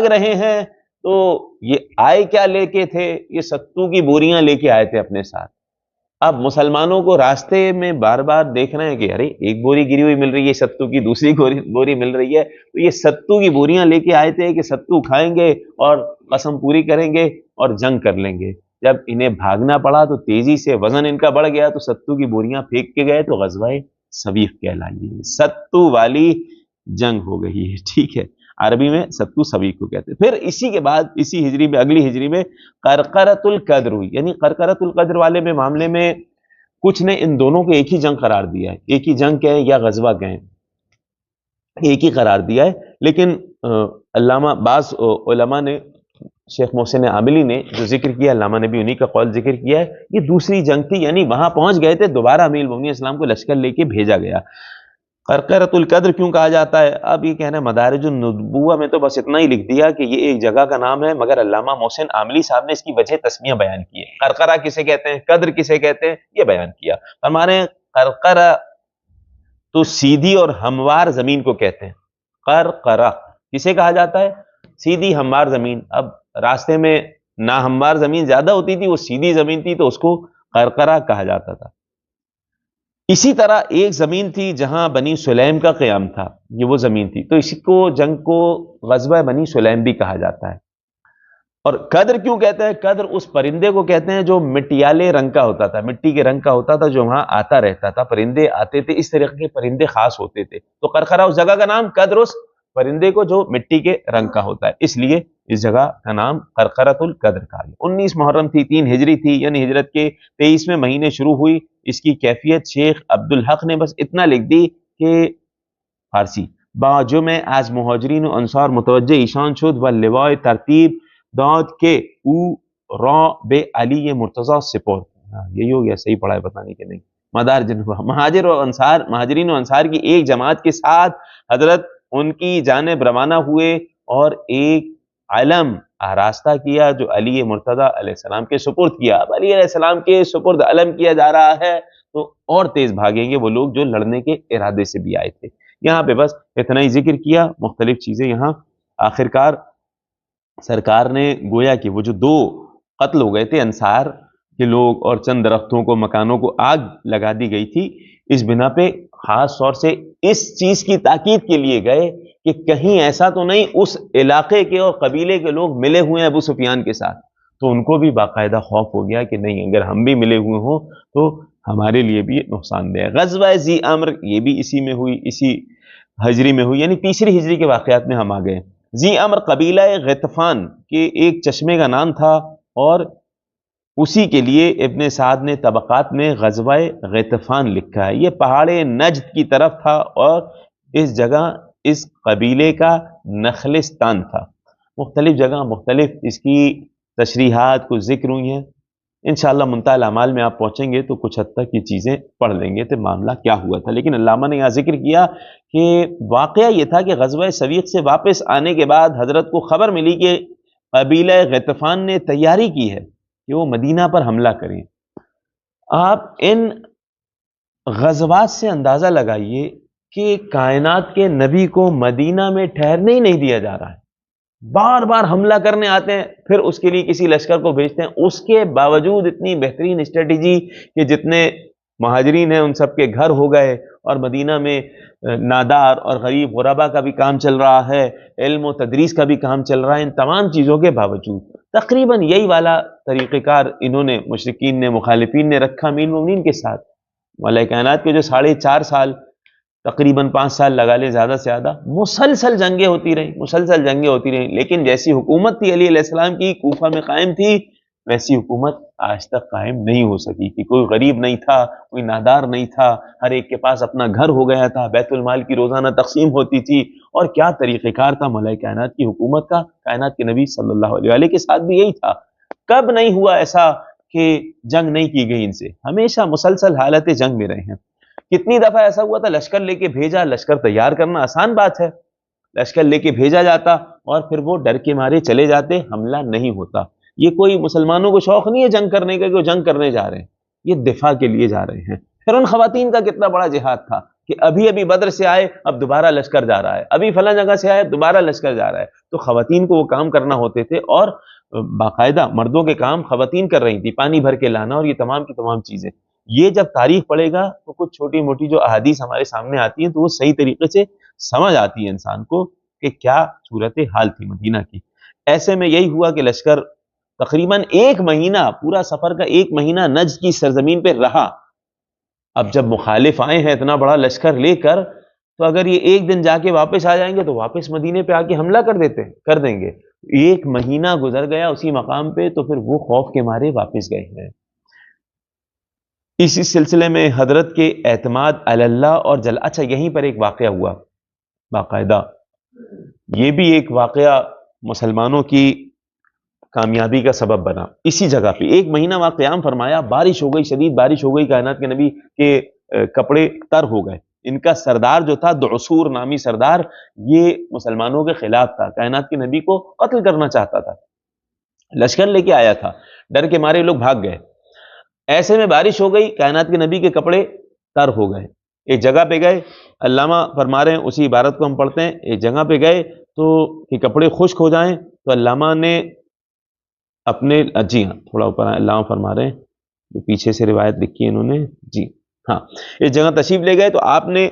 رہے ہیں۔ تو یہ آئے کیا لے کے تھے؟ یہ ستو کی بوریاں لے کے آئے تھے اپنے ساتھ۔ اب مسلمانوں کو راستے میں بار بار دیکھ رہے ہیں کہ ارے ایک بوری گری ہوئی مل رہی ہے ستو کی، دوسری بوری مل رہی ہے، تو یہ ستو کی بوریاں لے کے آئے تھے کہ ستو کھائیں گے اور قسم پوری کریں گے اور جنگ کر لیں گے۔ جب انہیں بھاگنا پڑا تو تیزی سے وزن ان کا بڑھ گیا، تو ستو کی بوریاں پھینک کے گئے، تو غزوہ سویق کہلائی ہے، ستو والی جنگ ہو گئی ہے، ٹھیک ہے، عربی میں ستو سویق کو کہتے ہیں۔ پھر اسی کے بعد اسی ہجری میں، اگلی ہجری میں قرقرۃ القدر ہوئی، یعنی قرقرۃ القدر والے میں معاملے میں کچھ نے ان دونوں کو ایک ہی جنگ قرار دیا ہے، ایک ہی جنگ کہیں یا غزوہ کہیں، ایک ہی قرار دیا ہے، لیکن علامہ بعض علماء نے، شیخ محسن عاملی نے جو ذکر کیا، علامہ نے بھی انہی کا قول ذکر کیا ہے، یہ دوسری جنگ تھی، یعنی وہاں پہنچ گئے تھے، دوبارہ امیر المومنین اسلام کو لشکر لے کے بھیجا گیا۔ قرقرۃ القدر کیوں کہا جاتا ہے؟ اب یہ کہنا ہے مدارج النبوہ میں تو بس اتنا ہی لکھ دیا کہ یہ ایک جگہ کا نام ہے، مگر علامہ محسن عاملی صاحب نے اس کی وجہ تسمیہ بیان کی ہے، قرقرہ کسے کہتے ہیں، قدر کسے کہتے ہیں، یہ بیان کیا۔ ہمارے قرقرہ تو سیدھی اور ہموار زمین کو کہتے ہیں، قرقرہ کسے کہا جاتا ہے؟ سیدھی ہموار زمین۔ اب راستے میں نہ ہموار زمین زیادہ ہوتی تھی، وہ سیدھی زمین تھی تو اس کو قرقرہ کہا جاتا تھا۔ اسی طرح ایک زمین تھی جہاں بنی سلیم کا قیام تھا، یہ وہ زمین تھی، تو اسی کو جنگ کو غزوہ بنی سلیم بھی کہا جاتا ہے۔ اور قدر کیوں کہتے ہیں؟ قدر اس پرندے کو کہتے ہیں جو مٹیالے رنگ کا ہوتا تھا، مٹی کے رنگ کا ہوتا تھا، جو وہاں آتا رہتا تھا، پرندے آتے تھے، اس طرح کے پرندے خاص ہوتے تھے، تو قرقرہ اس جگہ کا نام، قدر اس پرندے کو جو مٹی کے رنگ کا ہوتا ہے، اس لیے اس جگہ کا نام قرقرۃ القدر کہا گیا۔ 19 محرم تھی، 3 ہجری تھی، یعنی ہجرت کے 23ویں مہینے شروع ہوئی۔ اس کی کیفیت شیخ عبدالحق نے بس اتنا لکھ دی کہ فارسی باجم از مہاجرین و انصار متوجہ ایشان شد و لوای ترتیب داد کے او را بے علی مرتضی سپرد۔ یہی ہو گیا، صحیح پڑھا ہے پتہ نہیں کہ نہیں، مدار جنوبہ مہاجرین و انصار کی ایک جماعت کے ساتھ حضرت ان کی جانب روانہ ہوئے اور ایک علم آراستہ کیا جو علی مرتضی علیہ السلام کے سپرد کیا۔ اب علی علیہ السلام کے سپرد علم کیا جا رہا ہے تو اور تیز بھاگیں گے وہ لوگ جو لڑنے کے ارادے سے بھی آئے تھے۔ یہاں پہ بس اتنا ہی ذکر کیا، مختلف چیزیں یہاں آخرکار سرکار نے گویا کہ وہ جو 2 قتل ہو گئے تھے انصار کے لوگ اور چند درختوں کو، مکانوں کو آگ لگا دی گئی تھی، اس بنا پہ خاص طور سے اس چیز کی تاکید کے لیے گئے کہ کہیں ایسا تو نہیں اس علاقے کے اور قبیلے کے لوگ ملے ہوئے ہیں ابو سفیان کے ساتھ، تو ان کو بھی باقاعدہ خوف ہو گیا کہ نہیں اگر ہم بھی ملے ہوئے ہوں تو ہمارے لیے بھی نقصان دہ ہے۔ غزوہ ذی امر یہ بھی اسی میں ہوئی، اسی ہجری میں ہوئی، یعنی تیسری ہجری کے واقعات میں ہم آ گئے۔ ذی امر قبیلہ غطفان کے ایک چشمے کا نام تھا، اور اسی کے لیے ابن سعد نے طبقات میں غزوہ غطفان لکھا ہے۔ یہ پہاڑ نجد کی طرف تھا اور اس جگہ اس قبیلے کا نخلستان تھا۔ مختلف جگہ مختلف اس کی تشریحات کچھ ذکر ہوئی ہیں، انشاءاللہ منتہی الاعمال میں آپ پہنچیں گے تو کچھ حد تک یہ چیزیں پڑھ لیں گے تو معاملہ کیا ہوا تھا، لیکن علامہ نے یہاں ذکر کیا کہ واقعہ یہ تھا کہ غزوہ سویق سے واپس آنے کے بعد حضرت کو خبر ملی کہ قبیلہ غطفان نے تیاری کی ہے کہ وہ مدینہ پر حملہ کریں۔ آپ ان غزوات سے اندازہ لگائیے کہ کائنات کے نبی کو مدینہ میں ٹھہرنے ہی نہیں دیا جا رہا ہے، بار بار حملہ کرنے آتے ہیں، پھر اس کے لیے کسی لشکر کو بھیجتے ہیں، اس کے باوجود اتنی بہترین اسٹریٹجی کہ جتنے مہاجرین ہیں ان سب کے گھر ہو گئے، اور مدینہ میں نادار اور غریب غربا کا بھی کام چل رہا ہے، علم و تدریس کا بھی کام چل رہا ہے، ان تمام چیزوں کے باوجود تقریباً یہی والا طریقہ کار انہوں نے مشرکین نے، مخالفین نے رکھا امیر المومنین کے ساتھ۔ مولا کائنات کے جو 4.5 سال تقریباً 5 سال لگا لے زیادہ سے زیادہ، مسلسل جنگیں ہوتی رہیں، مسلسل جنگیں ہوتی رہیں، لیکن جیسی حکومت تھی علی علیہ السلام کی کوفہ میں قائم تھی، ویسی حکومت آج تک قائم نہیں ہو سکی کہ کوئی غریب نہیں تھا، کوئی نادار نہیں تھا، ہر ایک کے پاس اپنا گھر ہو گیا تھا، بیت المال کی روزانہ تقسیم ہوتی تھی، اور کیا طریقہ کار تھا مولا کائنات کی حکومت کا، کائنات کے نبی صلی اللہ علیہ وآلہ کے ساتھ بھی یہی تھا۔ کب نہیں ہوا ایسا کہ جنگ نہیں کی گئی ان سے، ہمیشہ مسلسل حالت جنگ میں رہے ہیں۔ کتنی دفعہ ایسا ہوا تھا لشکر لے کے بھیجا، لشکر تیار کرنا آسان بات ہے، لشکر لے کے بھیجا جاتا اور پھر وہ ڈر کے مارے چلے جاتے، حملہ نہیں ہوتا۔ یہ کوئی مسلمانوں کو شوق نہیں ہے جنگ کرنے کا کہ وہ جنگ کرنے جا رہے ہیں، یہ دفاع کے لیے جا رہے ہیں۔ پھر ان خواتین کا کتنا بڑا جہاد تھا کہ ابھی ابھی بدر سے آئے، اب دوبارہ لشکر جا رہا ہے، ابھی فلاں جگہ سے آئے، اب دوبارہ لشکر جا رہا ہے۔ تو خواتین کو وہ کام کرنا ہوتے تھے، اور باقاعدہ مردوں کے کام خواتین کر رہی تھی، پانی بھر کے لانا اور یہ تمام کی تمام چیزیں۔ یہ جب تاریخ پڑھے گا تو کچھ چھوٹی موٹی جو احادیث ہمارے سامنے آتی ہیں تو وہ صحیح طریقے سے سمجھ آتی ہے انسان کو کہ کیا صورت حال تھی مدینہ کی۔ ایسے میں یہی ہوا کہ لشکر تقریباً 1 مہینہ، پورا سفر کا 1 مہینہ نجد کی سرزمین پہ رہا۔ اب جب مخالف آئے ہیں اتنا بڑا لشکر لے کر، تو اگر یہ 1 دن جا کے واپس آ جائیں گے تو واپس مدینے پہ آ کے حملہ کر دیں گے۔ 1 مہینہ گزر گیا اسی مقام پہ، تو پھر وہ خوف کے مارے واپس گئے ہیں۔ اسی سلسلے میں حضرت کے اعتماد علی اللہ اور اچھا یہیں پر ایک واقعہ ہوا باقاعدہ، یہ بھی ایک واقعہ مسلمانوں کی کامیابی کا سبب بنا۔ اسی جگہ پہ 1 مہینہ وہاں قیام فرمایا، بارش ہو گئی، شدید بارش ہو گئی، کائنات کے نبی کے کپڑے تر ہو گئے۔ ان کا سردار جو تھا دعسور نامی سردار، یہ مسلمانوں کے خلاف تھا، کائنات کے نبی کو قتل کرنا چاہتا تھا، لشکر لے کے آیا تھا، ڈر کے مارے لوگ بھاگ گئے۔ ایسے میں بارش ہو گئی، کائنات کے نبی کے کپڑے تر ہو گئے۔ ایک جگہ پہ گئے، علامہ فرما رہے ہیں، اسی عبارت کو ہم پڑھتے ہیں، ایک جگہ پہ گئے تو کہ کپڑے خشک ہو جائیں، تو علامہ نے اپنے جی ہاں تھوڑا اوپر علامہ فرما رہے ہیں، جو پیچھے سے روایت لکھی ہے انہوں نے، جی ہاں، اس جگہ تشریف لے گئے تو آپ نے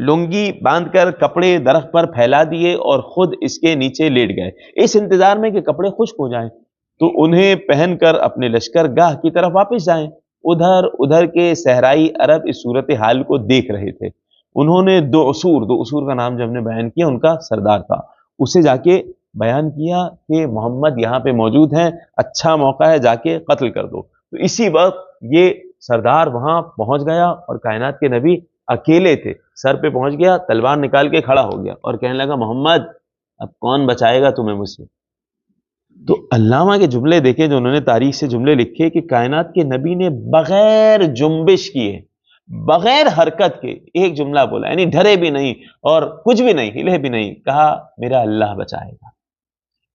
لنگی باندھ کر کپڑے درخت پر پھیلا دیے اور خود اس کے نیچے لیٹ گئے، اس انتظار میں کہ کپڑے خشک ہو جائیں تو انہیں پہن کر اپنے لشکر گاہ کی طرف واپس جائیں۔ ادھر کے صحرائی عرب اس صورتحال کو دیکھ رہے تھے۔ انہوں نے دعسور کا نام جو ہم نے بیان کیا، ان کا سردار تھا، اسے جا کے بیان کیا کہ محمد یہاں پہ موجود ہیں، اچھا موقع ہے، جا کے قتل کر دو۔ تو اسی وقت یہ سردار وہاں پہنچ گیا اور کائنات کے نبی اکیلے تھے، سر پہ پہنچ گیا، تلوار نکال کے کھڑا ہو گیا اور کہنے لگا محمد اب کون بچائے گا تمہیں مجھ سے۔ تو علامہ کے جملے دیکھیں جو انہوں نے تاریخ سے جملے لکھے کہ کائنات کے نبی نے بغیر جنبش کیے، بغیر حرکت کے ایک جملہ بولا، یعنی ڈرے بھی نہیں اور کچھ بھی نہیں، ہلے بھی نہیں، کہا میرا اللہ بچائے گا۔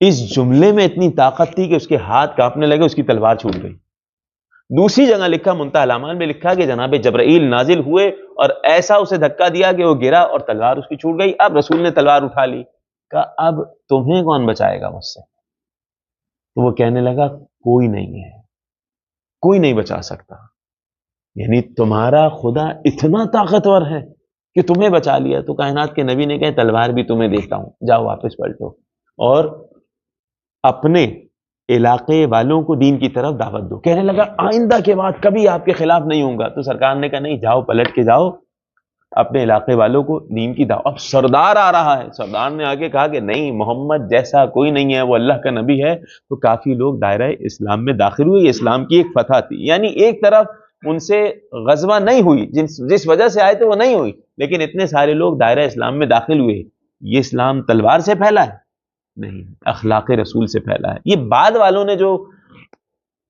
اس جملے میں اتنی طاقت تھی کہ اس کے ہاتھ کانپنے لگے، اس کی تلوار چھوٹ گئی۔ دوسری جگہ لکھا، منتہی الاعمال میں لکھا کہ جناب جبرائیل نازل ہوئے اور ایسا اسے دھکا دیا کہ وہ گرا اور تلوار اس کی چھوٹ گئی۔ اب رسول نے تلوار اٹھا لی، کہا اب تمہیں کون بچائے گا مجھ سے؟ تو وہ کہنے لگا کوئی نہیں ہے، کوئی نہیں بچا سکتا، یعنی تمہارا خدا اتنا طاقتور ہے کہ تمہیں بچا لیا۔ تو کائنات کے نبی نے کہا تلوار بھی تمہیں دیتا ہوں، جاؤ واپس پلٹو اور اپنے علاقے والوں کو دین کی طرف دعوت دو۔ کہنے لگا آئندہ کے بعد کبھی آپ کے خلاف نہیں ہوں گا۔ تو سرکار نے کہا نہیں، جاؤ پلٹ کے جاؤ، اپنے علاقے والوں کو دین کی دعوت۔ اب سردار آ رہا ہے، سردار نے آگے کہا کہ نہیں، محمد جیسا کوئی نہیں ہے، وہ اللہ کا نبی ہے۔ تو کافی لوگ دائرہ اسلام میں داخل ہوئے، یہ اسلام کی ایک فتح تھی، یعنی ایک طرف ان سے غزوہ نہیں ہوئی، جس وجہ سے آئے تھے وہ نہیں ہوئی، لیکن اتنے سارے لوگ دائرہ اسلام میں داخل ہوئے۔ یہ اسلام تلوار سے پھیلا ہے؟ نہیں، اخلاق رسول سے پھیلا ہے۔ یہ بعد والوں نے جو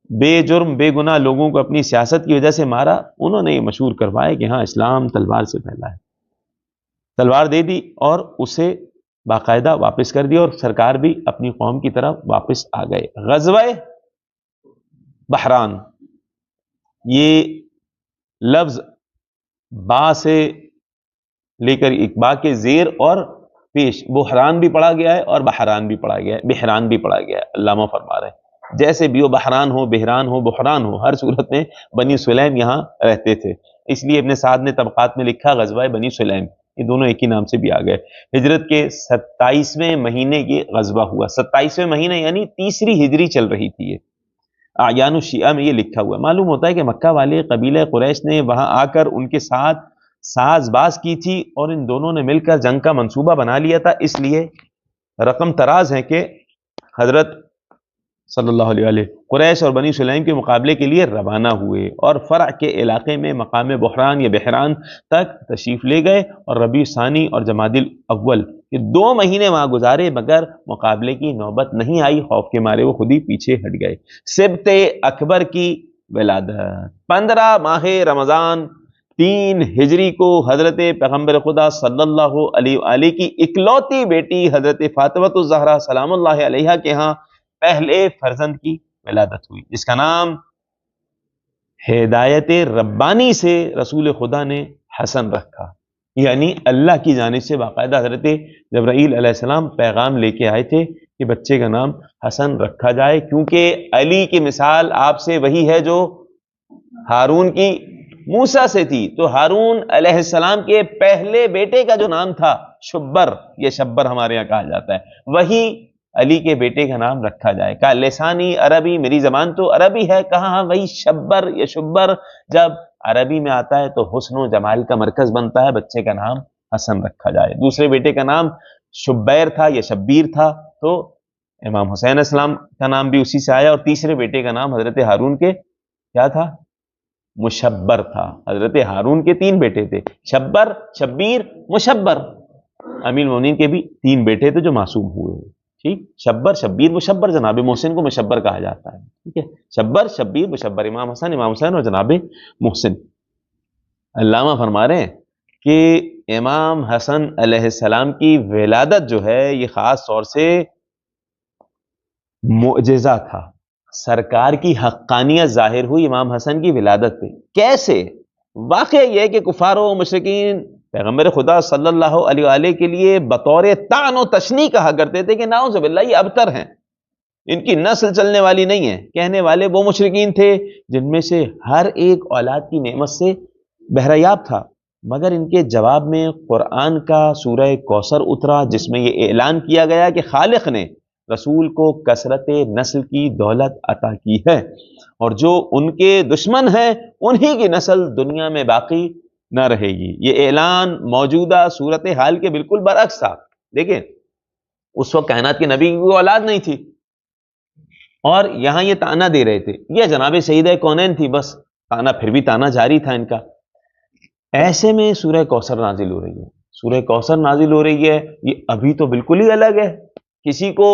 بے جرم بے گناہ لوگوں کو اپنی سیاست کی وجہ سے مارا، انہوں نے یہ مشہور کروایا کہ ہاں اسلام تلوار سے پھیلا ہے۔ تلوار دے دی اور اسے باقاعدہ واپس کر دیا، اور سرکار بھی اپنی قوم کی طرف واپس آ گئے۔ غزوہ بحران، یہ لفظ با سے لے کر اقبا کے زیر اور پیش بحران بھی پڑھا گیا ہے اور بحران بھی پڑھا گیا ہے، بحران بھی پڑھا گیا ہے۔ علامہ فرما رہے ہیں جیسے بھی ہو، بحران ہو، بحران ہو، بحران ہو، ہر صورت میں بنی سلیم یہاں رہتے تھے، اس لیے ابن سعد نے طبقات میں لکھا غزوہ بنی سلیم، یہ دونوں ایک ہی نام سے بھی آ گئے۔ ہجرت کے 27ویں مہینے کی غزوہ ہوا، 27ویں مہینے یعنی تیسری ہجری چل رہی تھی۔ یہ اعیان الشیعہ میں یہ لکھا ہوا ہے۔ معلوم ہوتا ہے کہ مکہ والے قبیلہ قریش نے وہاں آ کر ان کے ساتھ ساز باز کی تھی اور ان دونوں نے مل کر جنگ کا منصوبہ بنا لیا تھا، اس لیے رقم تراز ہے کہ حضرت صلی اللہ علیہ وآلہ قریش اور بنی سلیم کے مقابلے کے لیے روانہ ہوئے اور فرع کے علاقے میں مقام بحران یا بحران تک تشریف لے گئے اور ربیع ثانی اور جمادی الاول یہ 2 مہینے وہاں گزارے، مگر مقابلے کی نوبت نہیں آئی، خوف کے مارے وہ خود ہی پیچھے ہٹ گئے۔ سبت اکبر کی ولادت 15 ماہ رمضان 3 ہجری کو حضرت پیغمبر خدا صلی اللہ علیہ وآلہ کی اکلوتی بیٹی حضرت فاطمہ الزہرا سلام اللہ علیہا کے ہاں پہلے فرزند کی ولادت ہوئی، جس کا نام ہدایت ربانی سے رسول خدا نے حسن رکھا، یعنی اللہ کی جانب سے باقاعدہ حضرت جبرائیل علیہ السلام پیغام لے کے آئے تھے کہ بچے کا نام حسن رکھا جائے، کیونکہ علی کی مثال آپ سے وہی ہے جو ہارون کی موسیٰ سے تھی۔ تو ہارون علیہ السلام کے پہلے بیٹے کا جو نام تھا شبر، یہ شبر ہمارے یہاں کہا جاتا ہے، وہی علی کے بیٹے کا نام رکھا جائے۔ کہا لسانی عربی، میری زبان تو عربی ہے، کہا ہاں وہی شبر یا شبر جب عربی میں آتا ہے تو حسن و جمال کا مرکز بنتا ہے، بچے کا نام حسن رکھا جائے۔ دوسرے بیٹے کا نام شبیر تھا یا شبیر تھا، تو امام حسین علیہ السلام کا نام بھی اسی سے آیا، اور تیسرے بیٹے کا نام حضرت ہارون کے کیا تھا؟ مشبر تھا۔ حضرت ہارون کے 3 بیٹے تھے، شبر، شبیر، مشبر۔ امیر المومنین کے بھی 3 بیٹے تھے جو معصوم ہوئے، ٹھیک، شبر، شبیر، مشبر۔ جناب محسن کو مشبر کہا جاتا ہے، ٹھیک ہے، شبر، شبیر، مشبر، امام حسین اور جناب محسن۔ علامہ فرما رہے ہیں کہ امام حسن علیہ السلام کی ولادت جو ہے یہ خاص طور سے معجزہ تھا، سرکار کی حقانیت ظاہر ہوئی امام حسن کی ولادت پہ۔ کیسے؟ واقعہ یہ ہے کہ کفار و مشرکین پیغمبر خدا صلی اللہ علیہ وآلہ کے لیے بطور طعن و تشنیع کہا کرتے تھے کہ نعوذ باللہ یہ ابتر ہیں، ان کی نسل چلنے والی نہیں ہے۔ کہنے والے وہ مشرکین تھے جن میں سے ہر ایک اولاد کی نعمت سے بہریاب تھا، مگر ان کے جواب میں قرآن کا سورہ کوثر اترا، جس میں یہ اعلان کیا گیا کہ خالق نے رسول کو کثرت نسل کی دولت عطا کی ہے، اور جو ان کے دشمن ہیں انہی کی نسل دنیا میں باقی نہ رہے گی۔ یہ اعلان موجودہ صورتحال کے بالکل برعکس تھا۔ دیکھیں اس وقت کائنات کے نبی کی کوئی اولاد نہیں تھی، اور یہاں یہ تانا دے رہے تھے، یہ جناب سیدہ کونین تھی، بس تانا پھر بھی تانا جاری تھا ان کا۔ ایسے میں سورہ کوثر نازل ہو رہی ہے، سورہ کوثر نازل ہو رہی ہے، یہ ابھی تو بالکل ہی الگ ہے، کسی کو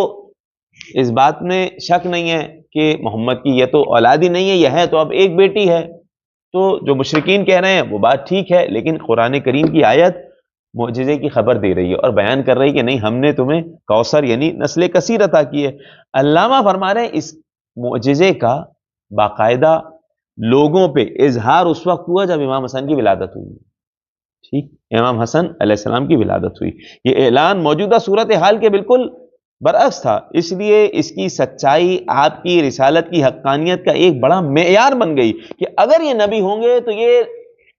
اس بات میں شک نہیں ہے کہ محمد کی یہ تو اولاد ہی نہیں ہے، یہ ہے تو اب ایک بیٹی ہے۔ تو جو مشرکین کہہ رہے ہیں وہ بات ٹھیک ہے، لیکن قرآن کریم کی آیت معجزے کی خبر دے رہی ہے اور بیان کر رہی ہے کہ نہیں، ہم نے تمہیں کوثر یعنی نسل کثیر عطا کی ہے۔ علامہ فرما رہے ہیں اس معجزے کا باقاعدہ لوگوں پہ اظہار اس وقت ہوا جب امام حسن کی ولادت ہوئی، ٹھیک، امام حسن علیہ السلام کی ولادت ہوئی۔ یہ اعلان موجودہ صورتحال کے بالکل برعکس تھا، اس لیے اس کی سچائی آپ کی رسالت کی حقانیت کا ایک بڑا معیار بن گئی کہ اگر یہ نبی ہوں گے تو یہ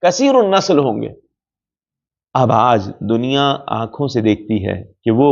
کثیر النسل ہوں گے۔ اب آج دنیا آنکھوں سے دیکھتی ہے کہ وہ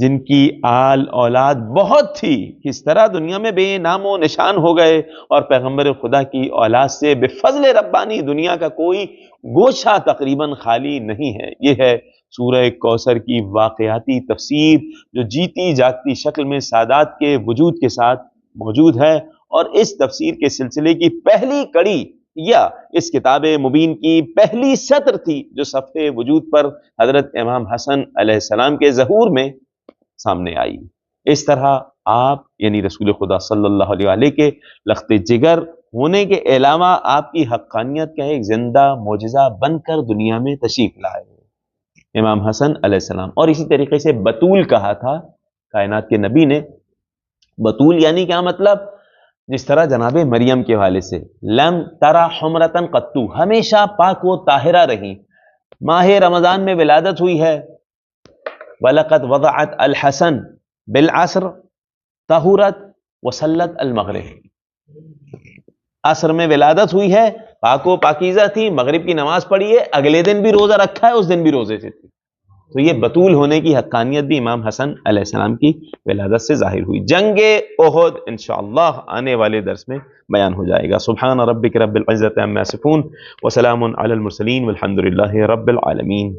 جن کی آل اولاد بہت تھی کس طرح دنیا میں بے نام و نشان ہو گئے، اور پیغمبر خدا کی اولاد سے بفضل ربانی دنیا کا کوئی گوشہ تقریباً خالی نہیں ہے۔ یہ ہے سورہ کوثر کی واقعاتی تفسیر جو جیتی جاگتی شکل میں سادات کے وجود کے ساتھ موجود ہے، اور اس تفسیر کے سلسلے کی پہلی کڑی یا اس کتاب مبین کی پہلی سطر تھی جو صفحے وجود پر حضرت امام حسن علیہ السلام کے ظہور میں سامنے آئی۔ اس طرح آپ یعنی رسول خدا صلی اللہ علیہ وآلہ کے لخت جگر ہونے کے علاوہ آپ کی حقانیت کا ایک زندہ معجزہ بن کر دنیا میں تشریف لائے امام حسن علیہ السلام۔ اور اسی طریقے سے بطول کہا تھا کائنات کے نبی نے۔ بطول یعنی کیا مطلب؟ جس طرح جناب مریم کے حوالے سے لم ترا حمرتن قطو، ہمیشہ پاک و طاہرہ رہی، ماہ رمضان میں ولادت ہوئی ہے۔ وَلَقَدْ وَضَعَتْ الْحَسَنَ بِالْعَصْرِ طَهُرَتْ وَصَلَّتْ الْمَغْرِبِ، عصر میں ولادت ہوئی ہے، پاک و پاکیزہ تھی، مغرب کی نماز پڑھی ہے، اگلے دن بھی روزہ رکھا ہے، اس دن بھی روزے سے تھی، تو یہ بطول ہونے کی حقانیت بھی امام حسن علیہ السلام کی ولادت سے ظاہر ہوئی. جنگ احد انشاءاللہ آنے والے درس میں بیان ہو جائے گا. سبحان ربک رب العزت عما یصفون وسلام علی المرسلین والحمد للہ رب العالمین.